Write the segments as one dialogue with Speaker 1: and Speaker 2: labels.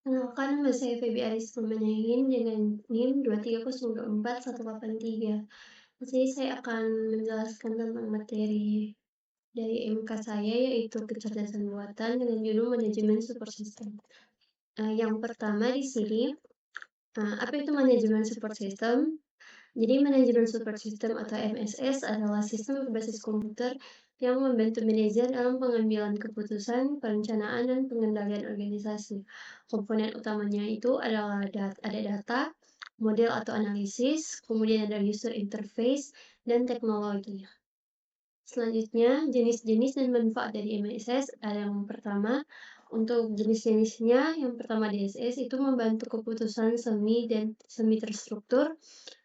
Speaker 1: Kenalkan, nama saya Feby Arisma Manengin dengan NIM 23024 183. Di sini saya akan menjelaskan tentang materi dari MK saya, yaitu kecerdasan buatan dengan judul manajemen super system. Yang pertama di sini, apa itu manajemen super system? Jadi manajemen super system atau MSS adalah sistem berbasis komputer yang membantu manajer dalam pengambilan keputusan, perencanaan, dan pengendalian organisasi. Komponen utamanya itu adalah ada data, model atau analisis, kemudian ada user interface, dan teknologi. Selanjutnya, jenis-jenis dan manfaat dari MSS ada yang pertama, untuk jenis-jenisnya, yang pertama DSS itu membantu keputusan semi dan semi terstruktur.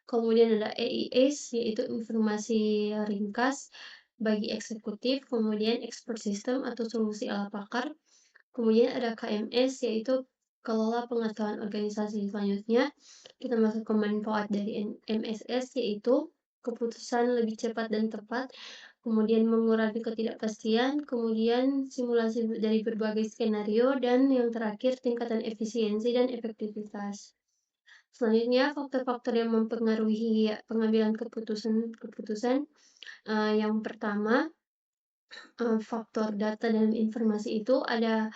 Speaker 1: Kemudian ada EIS, yaitu informasi ringkas bagi eksekutif, kemudian expert system atau solusi ala pakar. Kemudian ada KMS, yaitu kelola pengetahuan organisasi. Selanjutnya, kita masuk ke manfaat dari MSS, yaitu keputusan lebih cepat dan tepat, kemudian mengurangi ketidakpastian, kemudian simulasi dari berbagai skenario, dan yang terakhir tingkatan efisiensi dan efektivitas. Selanjutnya, faktor-faktor yang mempengaruhi pengambilan keputusan, yang pertama, faktor data dan informasi itu ada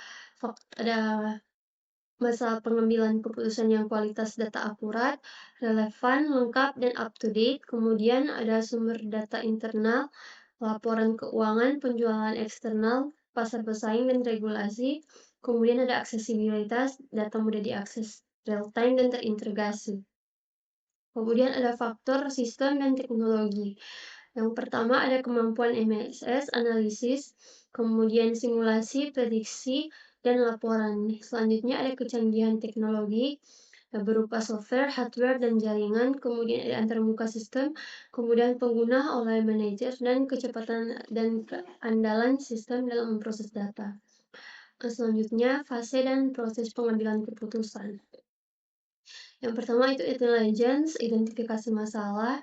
Speaker 1: masalah pengambilan keputusan yang kualitas data akurat, relevan, lengkap, dan up to date. Kemudian ada sumber data internal, laporan keuangan, penjualan eksternal, pasar pesaing, dan regulasi. Kemudian ada aksesibilitas, data mudah diakses real time dan terintegrasi. Kemudian ada faktor sistem dan teknologi. Yang pertama ada kemampuan MSS, analisis, kemudian simulasi, prediksi, dan laporan. Selanjutnya ada kecanggihan teknologi berupa software, hardware, dan jaringan, kemudian ada antarmuka sistem, kemudian pengguna oleh manajer, dan kecepatan dan keandalan sistem dalam memproses data. Selanjutnya, fase dan proses pengambilan keputusan. Yang pertama itu intelligence, identifikasi masalah.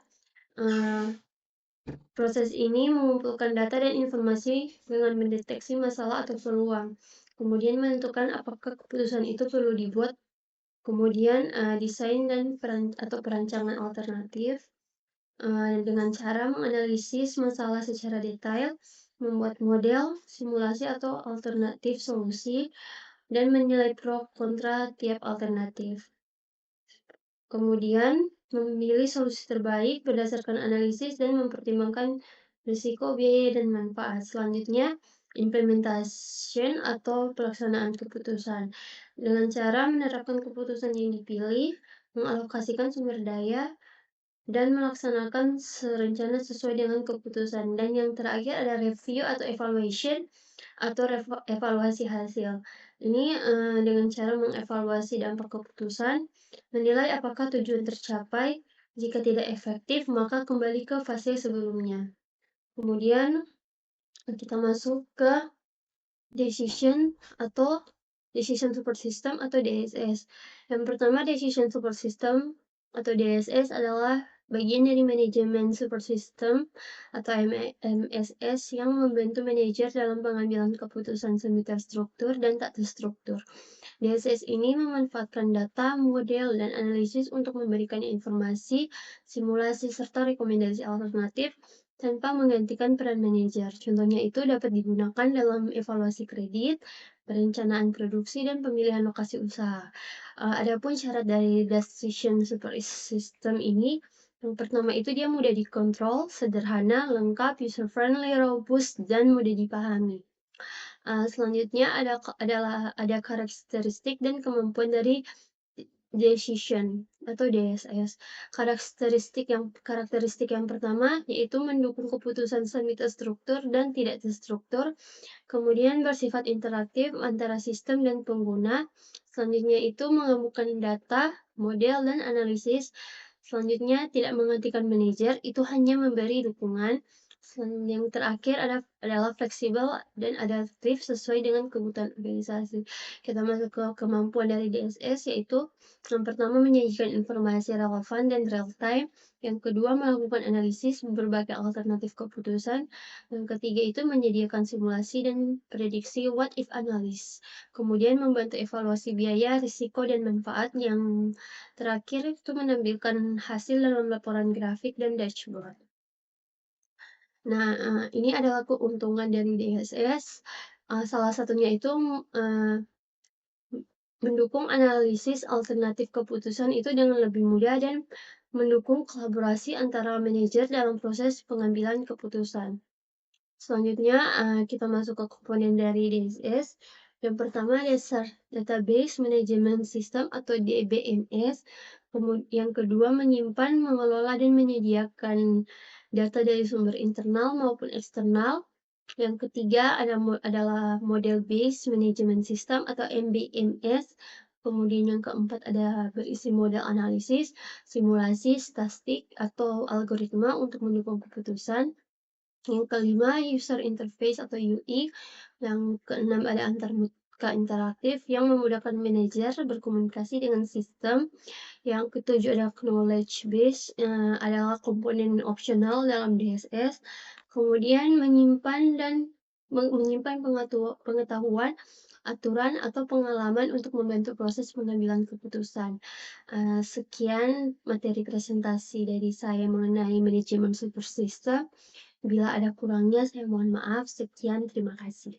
Speaker 1: Proses ini mengumpulkan data dan informasi dengan mendeteksi masalah atau peluang, kemudian menentukan apakah keputusan itu perlu dibuat, kemudian desain dan perancangan alternatif dengan cara menganalisis masalah secara detail, membuat model, simulasi atau alternatif solusi, dan menilai pro kontra tiap alternatif. Kemudian, memilih solusi terbaik berdasarkan analisis dan mempertimbangkan risiko, biaya, dan manfaat. Selanjutnya, implementation atau pelaksanaan keputusan. Dengan cara menerapkan keputusan yang dipilih, mengalokasikan sumber daya, dan melaksanakan rencana sesuai dengan keputusan. Dan yang terakhir ada review atau evaluation atau evaluasi hasil. Ini dengan cara mengevaluasi dampak keputusan, menilai apakah tujuan tercapai. Jika tidak efektif, maka kembali ke fase sebelumnya. Kemudian kita masuk ke decision support system atau DSS. Yang pertama, decision support system atau DSS adalah bagian dari manajemen super system atau MSS yang membantu manajer dalam pengambilan keputusan semi terstruktur dan tak terstruktur. DSS ini memanfaatkan data, model, dan analisis untuk memberikan informasi, simulasi, serta rekomendasi alternatif tanpa menggantikan peran manajer. Contohnya itu dapat digunakan dalam evaluasi kredit, perencanaan produksi, dan pemilihan lokasi usaha. Adapun syarat dari decision support system ini, yang pertama itu dia mudah dikontrol, sederhana, lengkap, user friendly, robust, dan mudah dipahami. Selanjutnya ada karakteristik dan kemampuan dari decision atau DSS. Karakteristik yang pertama yaitu mendukung keputusan semi terstruktur dan tidak terstruktur, kemudian bersifat interaktif antara sistem dan pengguna. Selanjutnya itu menggabungkan data, model, dan analisis. Selanjutnya tidak menggantikan manajer, itu hanya memberi dukungan. Yang terakhir adalah fleksibel dan adaptif sesuai dengan kebutuhan organisasi. Kita masuk ke kemampuan dari DSS, yaitu yang pertama menyajikan informasi relevan dan real time, yang kedua melakukan analisis berbagai alternatif keputusan, yang ketiga itu menyediakan simulasi dan prediksi what if analysis, kemudian membantu evaluasi biaya, risiko, dan manfaat, yang terakhir itu menampilkan hasil dalam laporan grafik dan dashboard. Nah, ini adalah keuntungan dari DSS, salah satunya itu, eee, mendukung analisis alternatif keputusan itu dengan lebih mudah dan mendukung kolaborasi antara manajer dalam proses pengambilan keputusan. Selanjutnya, kita masuk ke komponen dari DSS. Yang pertama dasar Database Management System atau DBMS, yang kedua menyimpan, mengelola, dan menyediakan data dari sumber internal maupun eksternal. Yang ketiga adalah Model Based Management System atau MBMS. Kemudian yang keempat ada berisi model analisis, simulasi, statistik, atau algoritma untuk mendukung keputusan. Yang kelima, user interface atau UI. Yang keenam ada antarmuka interaktif yang memudahkan manajer berkomunikasi dengan sistem. Yang ketujuh ada knowledge base, adalah komponen opsional dalam DSS. Kemudian menyimpan pengetahuan, aturan, atau pengalaman untuk membantu proses pengambilan keputusan. Sekian materi presentasi dari saya mengenai manajemen super system. Bila ada kurangnya saya mohon maaf. Sekian, terima kasih.